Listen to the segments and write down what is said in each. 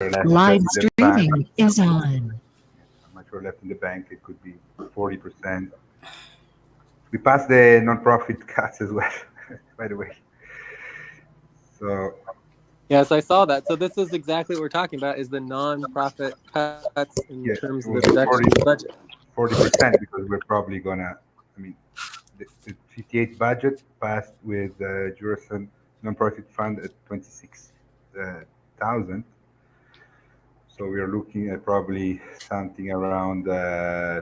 Live left in the bank. streaming is on. How much we're left in the bank? It could be 40%. We passed the non-profit cuts as well, by the way. So Yes, I saw that. So this is exactly what we're talking about: is the non-profit cuts in yeah, terms of it the will be reduction in the budget. 40% because we're probably gonna. I mean, the 58 budget passed with Jurison non-profit fund at 26,000. So we are looking at probably something around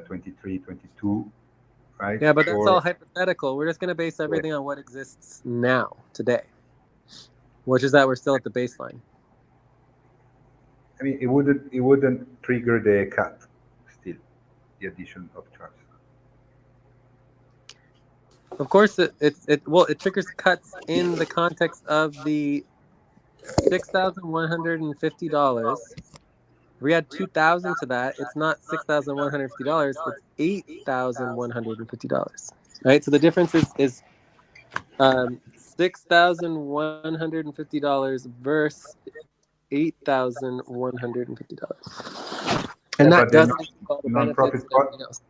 23, 22, right? Yeah, but that's all For hypothetical. We're just going to base yeah, everything on what exists now, today, which is that we're still at the baseline. I mean, it wouldn't trigger the cut still, the addition of charge. Of course, it triggers cuts in the context of the $6,150. We add 2,000 to that. It's not $6,150. It's $8,150. Right. So the difference is $6,150 versus $8,150, Yeah, and that but the doesn't include all the benefits non-profit and everything else.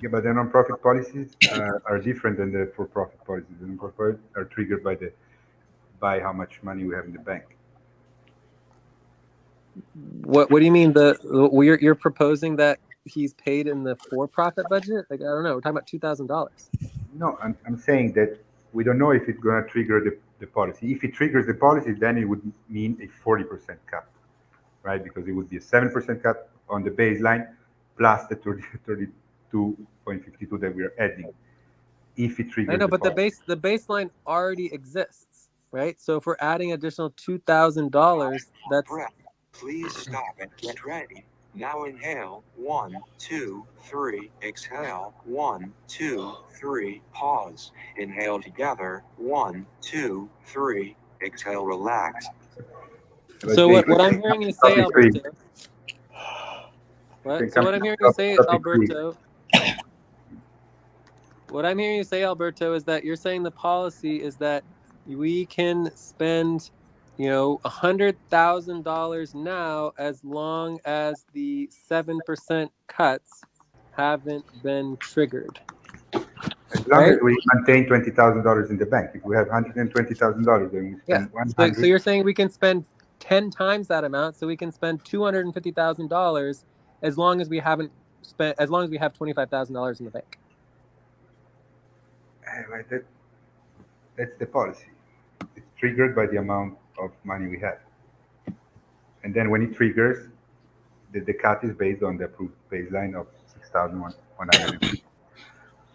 yeah, but the non-profit policies are different than the for-profit policies. The non-profit are triggered by how much money we have in the bank. What do you mean? You're proposing that he's paid in the for-profit budget? Like, I don't know. We're talking about $2,000. No, I'm saying that we don't know if it's going to trigger the policy. If it triggers the policy, then it would mean a 40% cut, right? Because it would be a 7% cut on the baseline plus the 32.52 that we are adding. If it I triggers know, the but policy. the baseline already exists, right? So if we're adding additional $2,000, that's Breath. Please stop and get ready. Now inhale. 1, 2, 3. Exhale. 1, 2, 3. Pause. Inhale together. 1, 2, 3. Exhale. Relax. But so. Jay, What I'm hearing you say, topic three. Alberto. You can What? So come what to I'm hearing you say, topic three. Alberto. What I'm hearing you say, Alberto, is that you're saying the policy is that we can spend, $100,000 now as long as the 7% cuts haven't been triggered, As long as right? we maintain $20,000 in the bank. If we have $120,000, then we Yeah. spend So 100. you're saying we can spend 10 times that amount, so we can spend $250,000 as long as we have $25,000 in the bank. Right, that's the policy. It's triggered by the amount of money we have. And then when it triggers, the cut is based on the approved baseline of 6,150.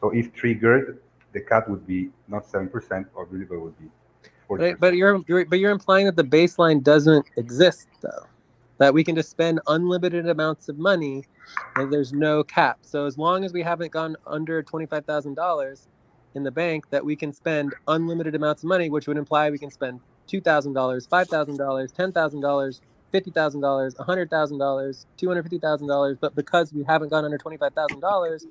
So if triggered, the cut would be not 7%, obviously, but would be 40%. But you're implying that the baseline doesn't exist, though. That we can just spend unlimited amounts of money, and there's no cap. So as long as we haven't gone under $25,000 in the bank, that we can spend unlimited amounts of money, which would imply we can spend $2,000, $5,000, $10,000, $50,000, $100,000, $250,000. But because we haven't gone under $25,000,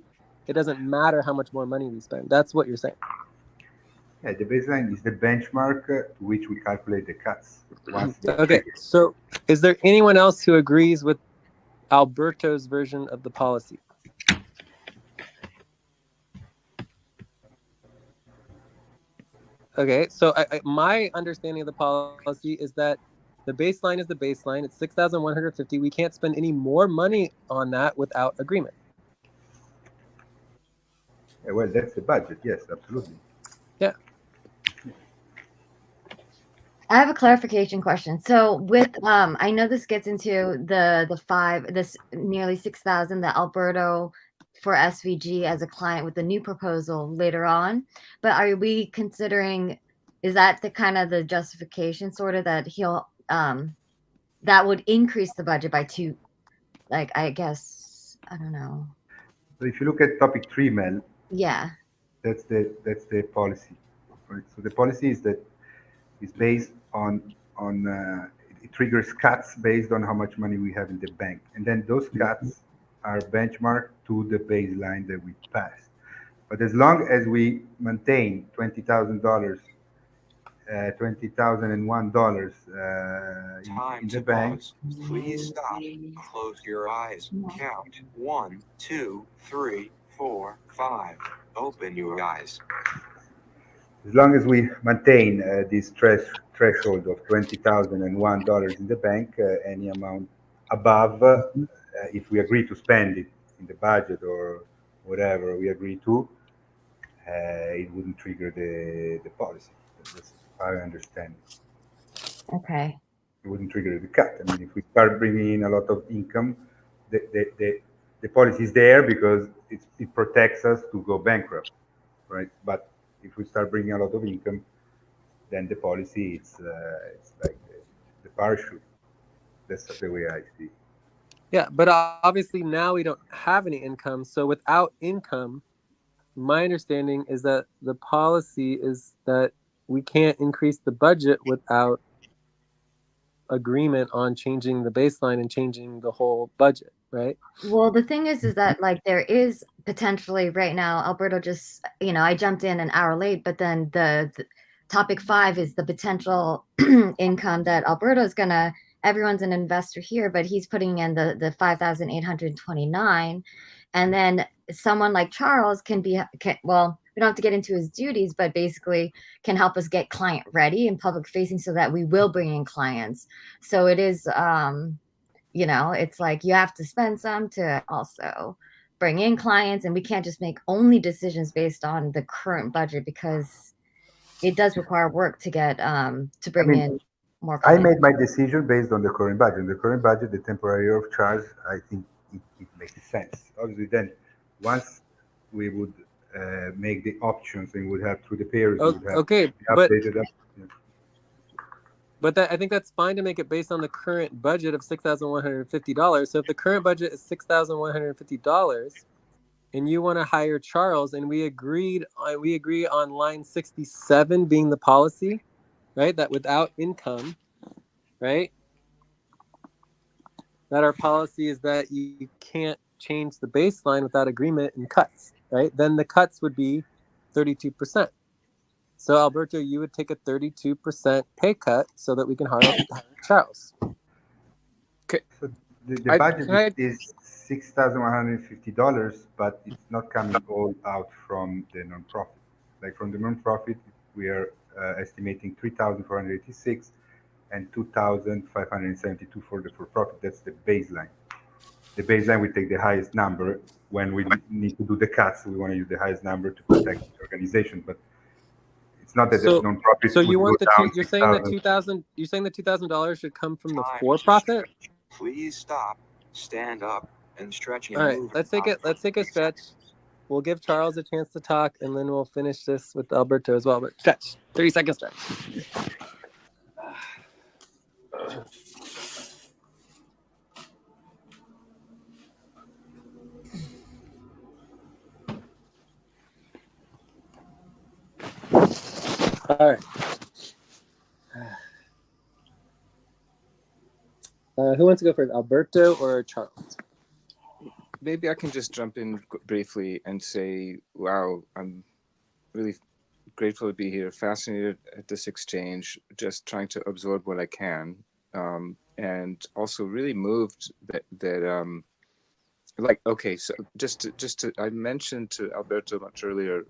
it doesn't matter how much more money we spend. That's what you're saying. Yeah, the baseline is the benchmark to which we calculate the cuts. Once they Okay, trigger. so is there anyone else who agrees with Alberto's version of the policy? Okay, so my understanding of the policy is that the baseline is the baseline. It's 6,150. We can't spend any more money on that without agreement. Yeah, well, that's the budget. Yes, absolutely. Yeah. I have a clarification question. So with I know this gets into this nearly 6,000 that Alberto for SVG as a client with the new proposal later on, but are we considering, is that the kind of the justification sort of that he'll that would increase the budget by two, like, I guess, I don't know. So if you look at topic 3, Mel, Yeah. that's the policy. Right? So the policy is that is based on it triggers cuts based on how much money we have in the bank, and then those cuts are benchmarked to the baseline that we passed. But as long as we maintain $20,000 $20,001 Time in the to bank. pause. Please stop. Close your eyes. Count 1, 2, 3, 4, 5. Open your eyes. As long as we maintain this threshold of $20,001 in the bank, any amount above, if we agree to spend it in the budget or whatever we agree to, it wouldn't trigger the policy. That's how I understand it. Okay. It wouldn't trigger the cut. I mean, if we start bringing in a lot of income, the policy is there because it protects us to go bankrupt, right? But if we start bringing a lot of income, then the policy it's like the parachute. That's the way I see it. Yeah, but obviously now we don't have any income. So without income, my understanding is that the policy is that we can't increase the budget without agreement on changing the baseline and changing the whole budget, right? Well, the thing is that like there is potentially right now, Alberto just, I jumped in an hour late, but then the topic 5 is the potential income that Alberto's gonna, everyone's an investor here, but he's putting in the 5,829. And then someone like Charles well, we don't have to get into his duties, but basically can help us get client ready and public facing so that we will bring in clients. So it is, it's like you have to spend some to also bring in clients, and we can't just make only decisions based on the current budget because it does require work to get to bring in more I clients. made my decision based on the current budget. In the current budget, the temporary of charge, I think it makes sense. Obviously, then once we would make the options and would have through the payers, we would have Okay, updated up. Yeah. but I think that's fine to make it based on the current budget of $6,150. So if the current budget is $6,150, and you want to hire Charles, and we agree on line 67 being the policy, right? That without income, right? That our policy is that you can't change the baseline without agreement and cuts, right? Then the cuts would be 32%. So Alberto, you would take a 32% pay cut so that we can hire Charles. So the budget is $6,150, but it's not coming all out from the nonprofit. Like from the nonprofit, we are estimating 3,486 and 2,572 for the for-profit. That's the baseline. The baseline, we take the highest number. When we need to do the cuts, we want to use the highest number to protect the organization. But it's not that the nonprofit. So you want you're saying that $2,000 should come from the for-profit? Please stop, stand up, and stretch and All right, move. let's take a stretch. We'll give Charles a chance to talk, and then we'll finish this with Alberto as well. But stretch, 30-second stretch. All right. Who wants to go first, Alberto or Charles? Maybe I can just jump in briefly and say, wow, I'm really grateful to be here, fascinated at this exchange, just trying to absorb what I can, and also really moved that like, okay, so just to I mentioned to Alberto much earlier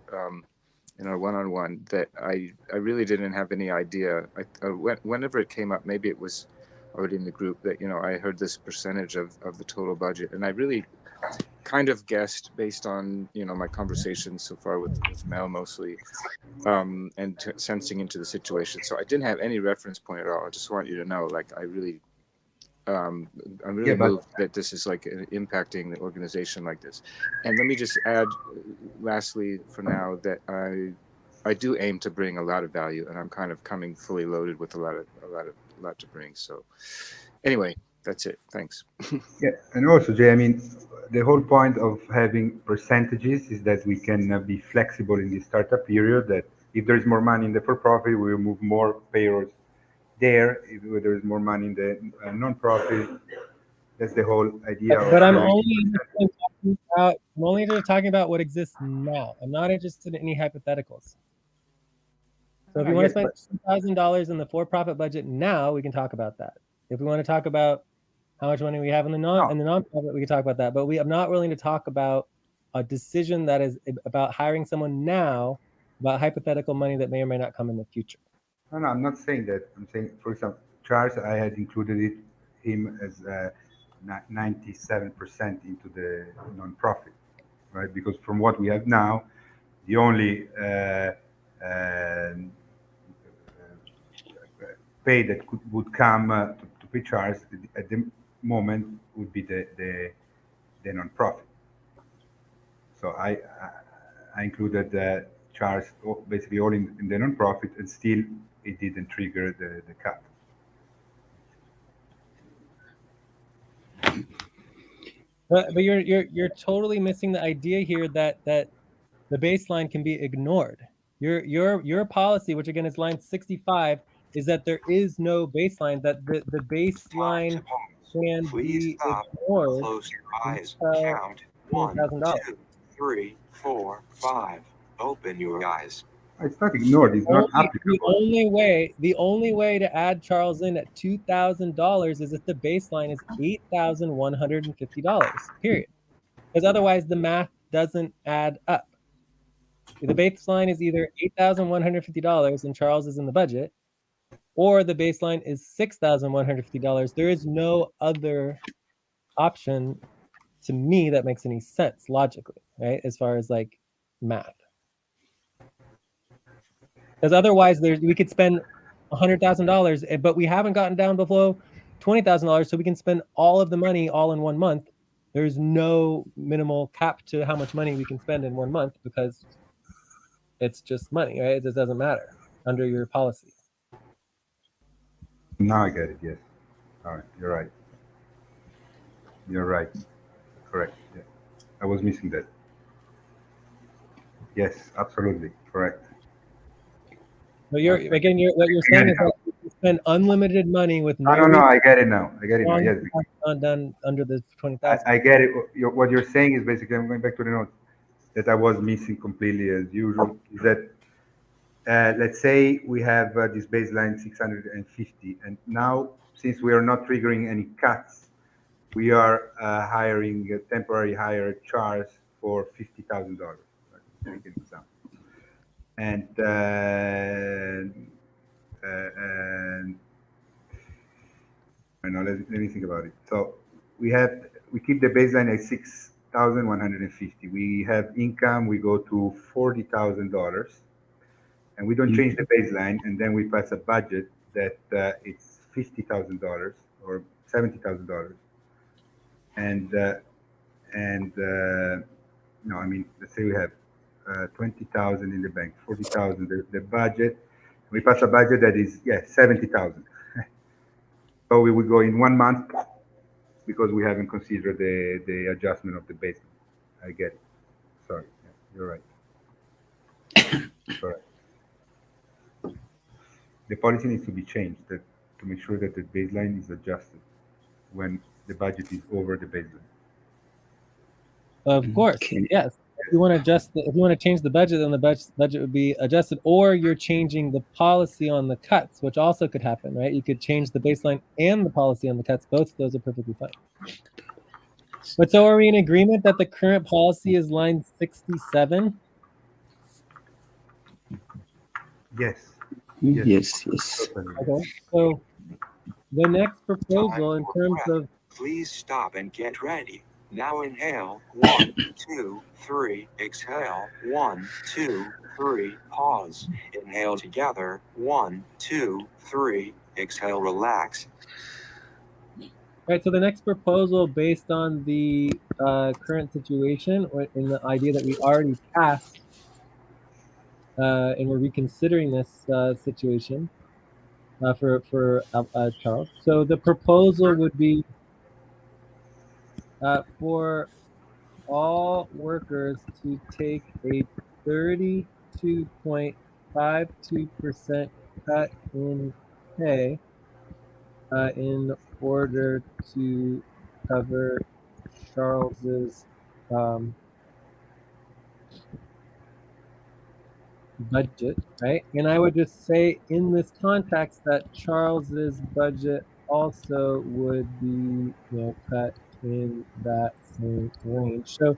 in our one-on-one that I really didn't have any idea. Whenever it came up, maybe it was already in the group, that I heard this percentage of the total budget, and I really kind of guessed based on my conversations so far with Mel mostly, and sensing into the situation. So I didn't have any reference point at all. I just want you to know, like, I'm really moved that this is like impacting the organization like this. And let me just add, lastly, for now, that I do aim to bring a lot of value, and I'm kind of coming fully loaded with a lot to bring. So anyway, that's it. Thanks. Yeah, and also, Jay, I mean, the whole point of having percentages is that we can be flexible in the startup period. That if there is more money in the for-profit, we will move more payrolls there. If there is more money in the non-profit, that's the whole idea. But I'm only talking about what exists now. I'm not interested in any hypotheticals. So if you want to spend $2,000 in the for-profit budget now, we can talk about that. If we want to talk about how much money we have in the nonprofit, we can talk about that. But we are not willing to talk about a decision that is about hiring someone now, about hypothetical money that may or may not come in the future. No, I'm not saying that. I'm saying, for example, Charles, I had included him as 97% into the nonprofit, right? Because from what we have now, the only pay that would come to pay Charles at the moment would be the nonprofit. So I included Charles basically all in the nonprofit, and still it didn't trigger the cut. But you're totally missing the idea here that the baseline can be ignored. Your policy, which again is line 65, is that there is no baseline, that the baseline can Please be stop. ignored. Close your eyes. until Count 1, $20,000. 2, 3, 4, 5. Open your eyes. It's not ignored. It's not The applicable. only way to add Charles in at $2,000 is if the baseline is $8,150. Period. Because otherwise the math doesn't add up. The baseline is either $8,150 and Charles is in the budget, or the baseline is $6,150. There is no other option to me that makes any sense logically, right? As far as like math. Because otherwise we could spend $100,000, but we haven't gotten down below $20,000, so we can spend all of the money all in 1 month. There's no minimal cap to how much money we can spend in 1 month because it's just money, right? It doesn't matter under your policy. Now I get it. Yes. All right. You're right. You're right. Correct. Yeah. I was missing that. Yes, absolutely correct. But what you're saying is that you can spend unlimited money with no. No, I get it now. Yes. Not done under the 20,000. I get it. What you're saying is basically, I'm going back to the note that I was missing completely as usual. Is that let's say we have this baseline 650, and now since we are not triggering any cuts, we are hiring a temporary hire Charles for $50,000. Take an example. And I know. Let me think about it. So we keep the baseline at 6,150. We have income. We go to $40,000, and we don't change the baseline. And then we pass a budget that it's $50,000 or $70,000. No, I mean, let's say we have 20,000 in the bank, 40,000 the budget. We pass a budget that is 70,000. So we would go in 1 month because we haven't considered the adjustment of the baseline. I get it. Sorry, you're right. Correct. The policy needs to be changed to make sure that the baseline is adjusted when the budget is over the baseline. Of course, yes. If you want to if you want to change the budget, then the budget would be adjusted, or you're changing the policy on the cuts, which also could happen, right? You could change the baseline and the policy on the cuts. Both of those are perfectly fine. But so are we in agreement that the current policy is line 67? Yes. Yes. Okay. So the next proposal in terms of... Please stop and get ready. Now inhale, 1, 2, 3, exhale, 1, 2, 3, pause. Inhale together, 1, 2, 3, exhale, relax. Right, so the next proposal based on the current situation, or in the idea that we already passed, and we're reconsidering this situation for Charles. So the proposal would be for all workers to take a 32.52% cut in pay in order to cover Charles's budget, right? And I would just say in this context that Charles's budget also would be, cut in that same range. So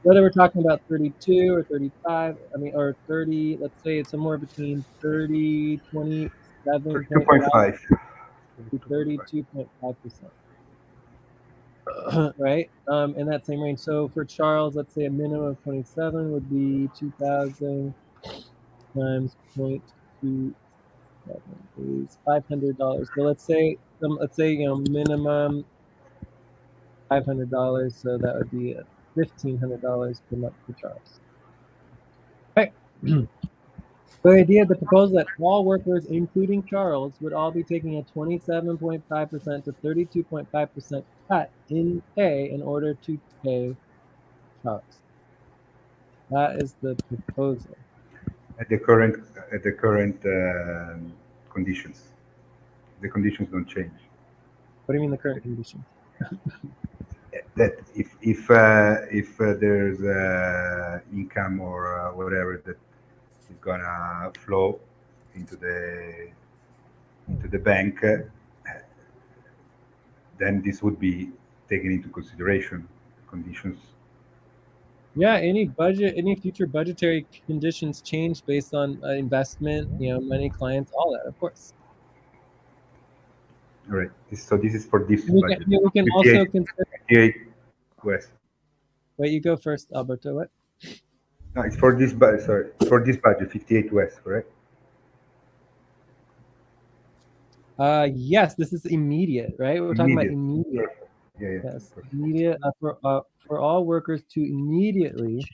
whether we're talking about 32 or 35, or 30, let's say it's somewhere between 30, 27.5 2.5. to 32.5%. Right? In that same range. So for Charles, let's say a minimum of 27 would be 2,000 times 0.27 is $500. So let's say minimum $500. So that would be $1,500 per month for Charles. Right. The idea of the proposal that all workers, including Charles, would all be taking a 27.5% to 32.5% cut in pay in order to pay Charles. That is the proposal. At the current conditions. The conditions don't change. What do you mean the current conditions? That if there's income or whatever that is gonna flow into the bank, then this would be taken into consideration. Conditions. Yeah, any future budgetary conditions change based on investment, money, clients, all that, of course. All right. So this is for this We budget. can also consider. 58 West. Wait, you go first, Alberto. What? No, it's for this budget. Sorry, for this budget, 58 West, correct? Yes, this is immediate, right? We're talking about immediate. Yeah. Yes, immediate for all workers to immediately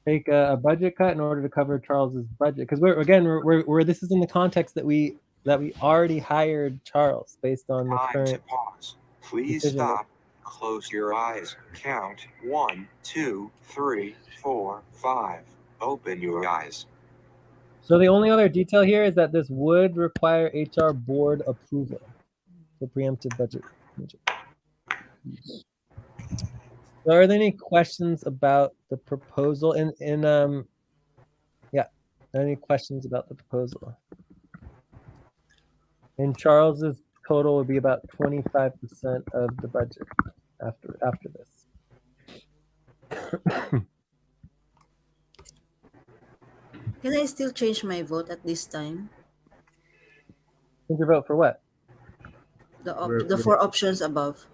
take a budget cut in order to cover Charles's budget. Because we're this is in the context that we already hired Charles based on the Time current. to pause. Please decision. stop. Close your eyes. Count 1, 2, 3, 4, 5. Open your eyes. So the only other detail here is that this would require HR board approval for preemptive budget. So are there any questions about the proposal? Any questions about the proposal? And Charles's total would be about 25% of the budget after this. Can I still change my vote at this time? Think your vote for what? The four options above.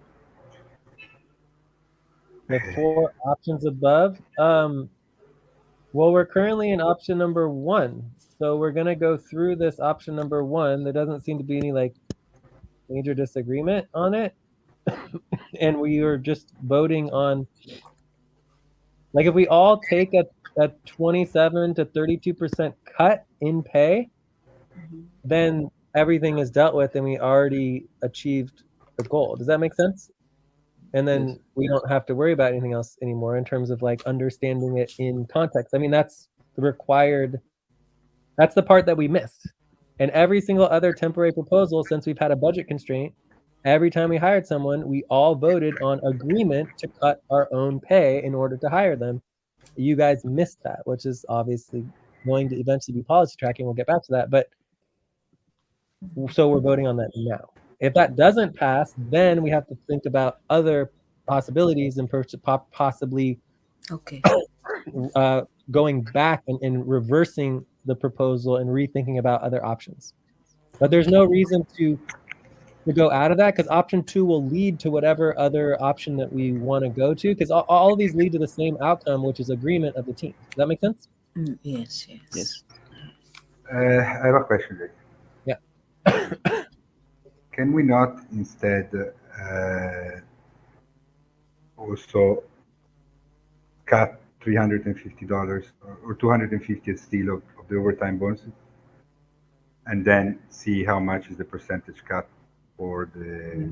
The four options above. Well, we're currently in option number 1. So we're gonna go through this option number 1. There doesn't seem to be any major disagreement on it. And we are just voting on if we all take a 27 to 32% cut in pay, then everything is dealt with and we already achieved the goal. Does that make sense? And then we don't have to worry about anything else anymore in terms of understanding it in context. I mean, that's the part that we missed. And every single other temporary proposal, since we've had a budget constraint, every time we hired someone, we all voted on agreement to cut our own pay in order to hire them. You guys missed that, which is obviously going to eventually be policy tracking. We'll get back to that. But so we're voting on that now. If that doesn't pass, then we have to think about other possibilities and possibly going back and reversing the proposal and rethinking about other options. But there's no reason to go out of that because option 2 will lead to whatever other option that we want to go to because all of these lead to the same outcome, which is agreement of the team. Does that make sense? Yes. I have a question, Jake. Yeah. Can we not instead also cut $350 or $250 still of the overtime bonuses, and then see how much is the percentage cut for the?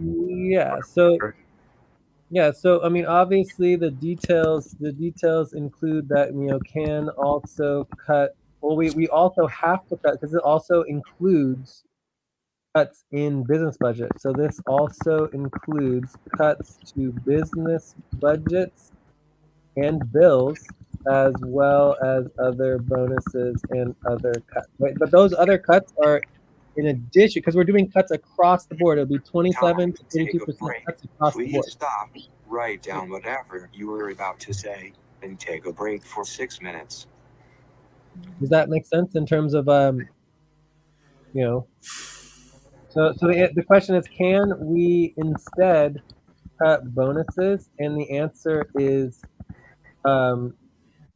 So I mean, obviously the details include that can also cut. Well, we also have to cut because it also includes cuts in business budget. So this also includes cuts to business budgets and bills as well as other bonuses and other cuts. Right? But those other cuts are in addition, because we're doing cuts across the board. It'll be 27 to Take 32% a break. cuts across the Please board. stop. Write down whatever you were about to say and take a break for 6 minutes. Does that make sense in terms of you know? So the question is, can we instead cut bonuses? And the answer is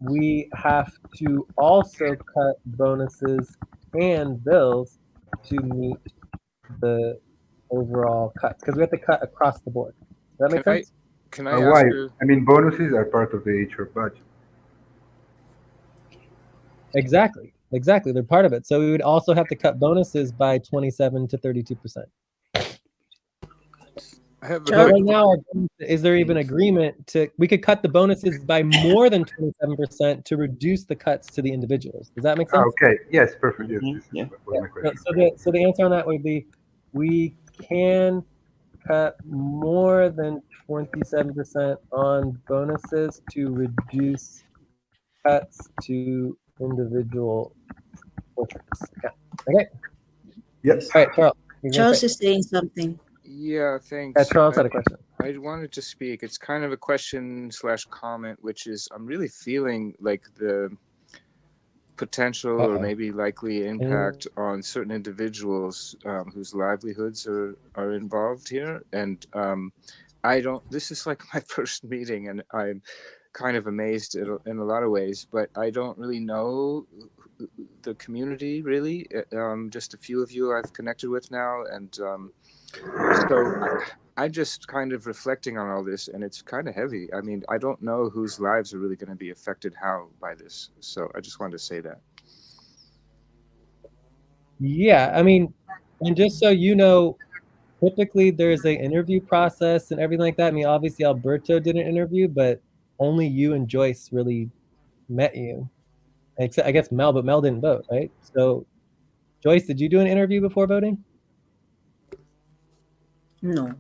we have to also cut bonuses and bills to meet the overall cuts, because we have to cut across the board. Does that make Can I sense? can I Why? ask you? I mean, bonuses are part of the HR budget. Exactly. They're part of it. So we would also have to cut bonuses by 27 to 32%. I have a But Charles, quick. right now, is there even agreement to? We could cut the bonuses by more than 27% to reduce the cuts to the individuals. Does that make sense? Okay. Yes. Perfect. Yes. This Yeah. was my question. So the answer on that would be, we can cut more than 27% on bonuses to reduce cuts to individual workers. Yeah. Okay. Yes. All right, Charles. you're gonna Charles say- is saying something. Yeah, thanks. Charles had a question. I wanted to speak. It's kind of a question / comment, which is I'm really feeling like the potential or maybe likely impact on certain individuals whose livelihoods are involved here. And I don't, this is like my first meeting and I'm kind of amazed in a lot of ways, but I don't really know the community really. Just a few of you I've connected with now. And so I'm just kind of reflecting on all this, and it's kind of heavy. I mean, I don't know whose lives are really going to be affected how by this. So I just wanted to say that. Yeah, I mean, and just so you know, typically there's an interview process and everything like that. I mean, obviously Alberto did an interview, but only you and Joyce really met you. Except I guess Mel, but Mel didn't vote, right? So Joyce, did you do an interview before voting? No.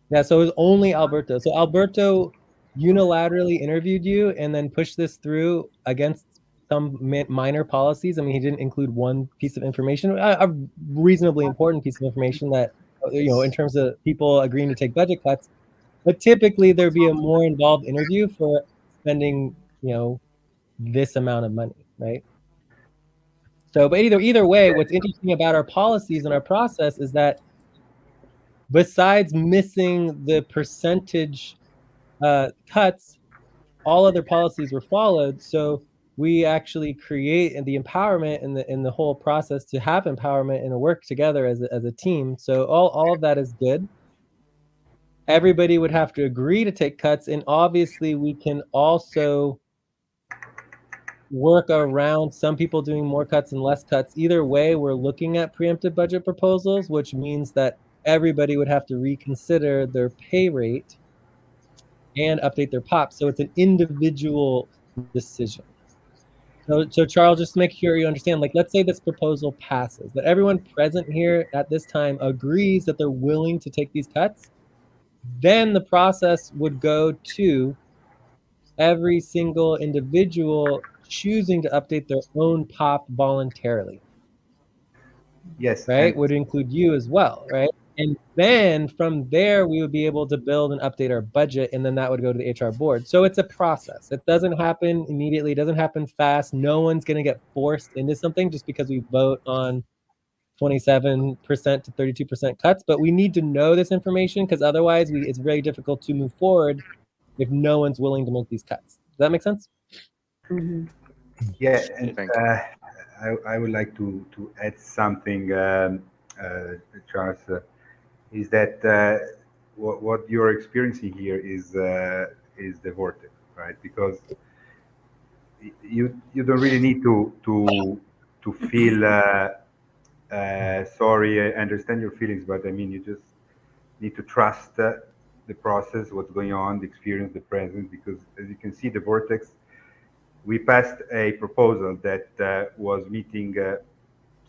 Yeah, so it was only Alberto. So Alberto unilaterally interviewed you and then pushed this through against some minor policies. I mean, he didn't include one piece of information, a reasonably important piece of information that, in terms of people agreeing to take budget cuts. But typically there'd be a more involved interview for spending, this amount of money, right? So, but either way, what's interesting about our policies and our process is that besides missing the percentage cuts, all other policies were followed. So we actually create the empowerment in the whole process to have empowerment and work together as a team. So all of that is good. Everybody would have to agree to take cuts, and obviously we can also work around some people doing more cuts and less cuts. Either way, we're looking at preemptive budget proposals, which means that everybody would have to reconsider their pay rate and update their POP. So it's an individual decision. So Charles, just to make sure you understand, like, let's say this proposal passes, that everyone present here at this time agrees that they're willing to take these cuts, then the process would go to every single individual choosing to update their own POP voluntarily. Yes. Right? Would include you as well, right? And then from there, we would be able to build and update our budget, and then that would go to the HR board. So it's a process. It doesn't happen immediately. It doesn't happen fast. No one's going to get forced into something just because we vote on 27% to 32% cuts. But we need to know this information, because otherwise it's very difficult to move forward if no one's willing to make these cuts. Does that make sense? Mm-hmm. Yeah, and Thank you. I would like to add something, Charles, is that what you're experiencing here is the vortex, right? Because you don't really need to feel sorry. I understand your feelings, but I mean, you just need to trust the process, what's going on, the experience, the present, because as you can see, the vortex, we passed a proposal that was meeting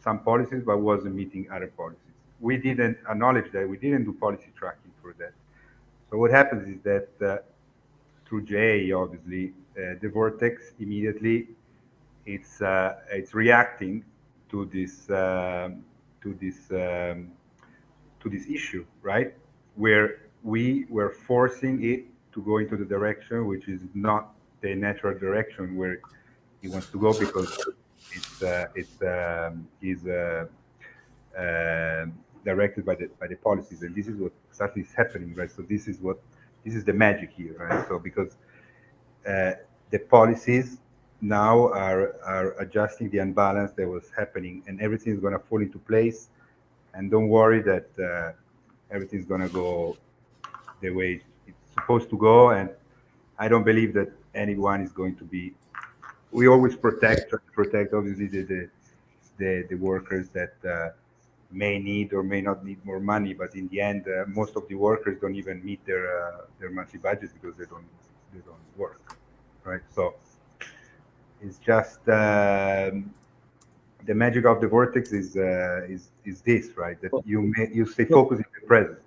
some policies, but wasn't meeting other policies. We didn't acknowledge that. We didn't do policy tracking for that. So what happens is that through J, obviously, the vortex immediately it's reacting to this to this to this issue, right? Where we were forcing it to go into the direction which is not the natural direction where he wants to go because he's directed by the policies, and this is what exactly is happening, right? So this is the magic here, right? So because the policies now are adjusting the unbalance that was happening, and everything is going to fall into place. And don't worry that everything's going to go the way it's supposed to go. And I don't believe that anyone is going to be. We always try to protect obviously the workers that may need or may not need more money, but in the end, most of the workers don't even meet their monthly budgets because they don't work, right? So it's just the magic of the vortex is this, right? That you stay focused in the present.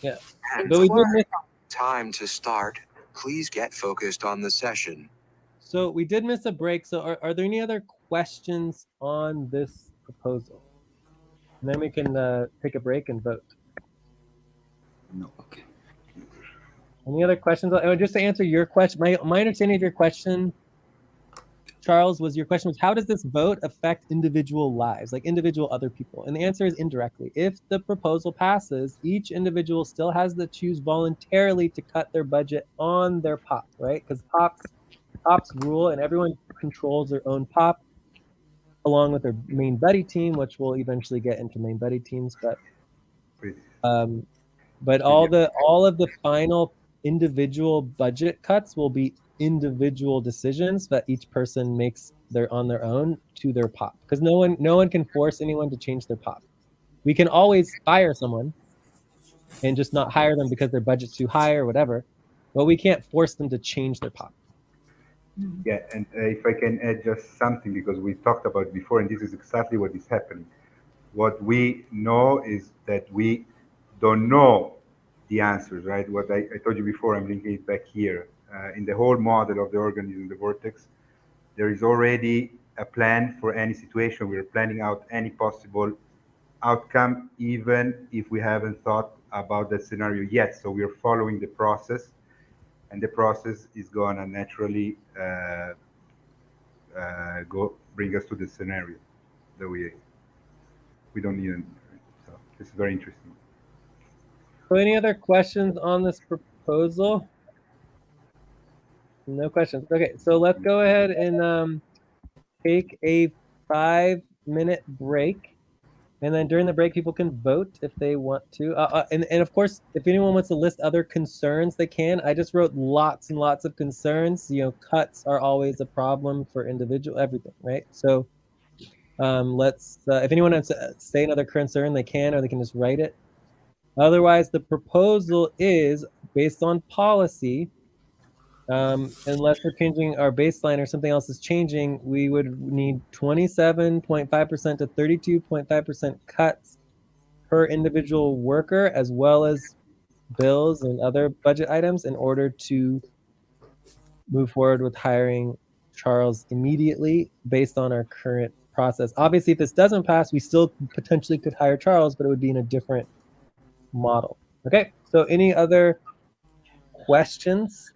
Yeah. And But we did miss, time to start. Please get focused on the session. so we did miss a break. So are there any other questions on this proposal? And then we can take a break and vote. No. Okay. Any other questions? Just to answer your question, my understanding of your question, Charles, was your question was how does this vote affect individual lives, like individual other people? And the answer is indirectly. If the proposal passes, each individual still has to choose voluntarily to cut their budget on their POP, right? Because POPs rule, and everyone controls their own POP, along with their main buddy team, which we'll eventually get into main buddy teams. But all of the final individual budget cuts will be individual decisions that each person makes on their own to their POP, because no one can force anyone to change their POP. We can always fire someone and just not hire them because their budget's too high or whatever, but we can't force them to change their POP. Yeah, and if I can add just something, because we talked about it before, and this is exactly what is happening. What we know is that we don't know the answers, right? What I told you before, I'm linking it back here. In the whole model of the organism, the vortex, there is already a plan for any situation. We're planning out any possible outcome, even if we haven't thought about that scenario yet. So we're following the process, and the process is going to naturally bring us to the scenario that we don't need. So it's very interesting. So any other questions on this proposal? No questions. Okay, so let's go ahead and take a 5-minute break. And then during the break, people can vote if they want to. And of course, if anyone wants to list other concerns, they can. I just wrote lots and lots of concerns. Cuts are always a problem for individual everything, right? So let's, if anyone wants to say another concern, they can, or they can just write it. Otherwise, the proposal is based on policy. Unless we're changing our baseline or something else is changing, we would need 27.5% to 32.5% cuts per individual worker, as well as bills and other budget items, in order to move forward with hiring Charles immediately based on our current process. Obviously, if this doesn't pass, we still potentially could hire Charles, but it would be in a different model. Okay, so any other questions?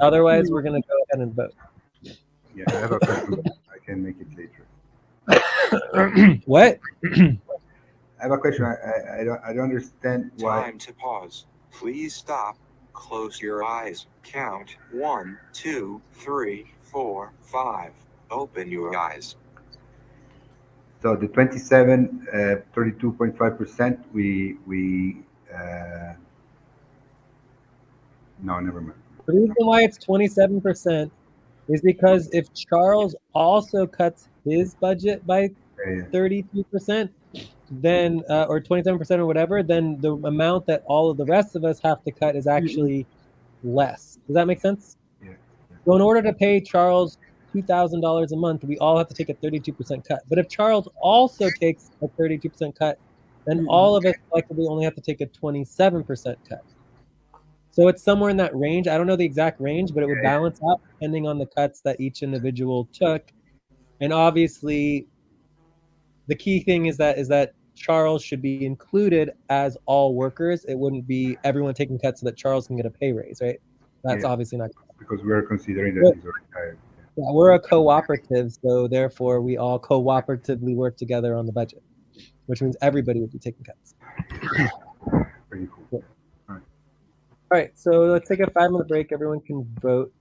Otherwise, we're going to go ahead and vote. Yeah, I have a question. I can make it later. What? I have a question. I don't understand why. Time to pause. Please stop. Close your eyes. Count 1, 2, 3, 4, 5. Open your eyes. So the 32.5%, no, never mind. The reason why it's 27% is because if Charles also cuts his budget by 33%, then or 27% or whatever, then the amount that all of the rest of us have to cut is actually less. Does that make sense? Yeah. So in order to pay Charles $2,000 a month, we all have to take a 32% cut. But if Charles also takes a 32% cut, then all of us collectively only have to take a 27% cut. So it's somewhere in that range. I don't know the exact range, but it would balance out depending on the cuts that each individual took. And obviously, the key thing is that Charles should be included as all workers. It wouldn't be everyone taking cuts so that Charles can get a pay raise, right? That's Yeah, obviously not. because we are considering that We're, he's already hired. yeah, we're a cooperative, so therefore we all cooperatively work together on the budget, which means everybody would be taking cuts. Pretty cool. Yeah. All right, so let's take a 5-minute break. Everyone can vote.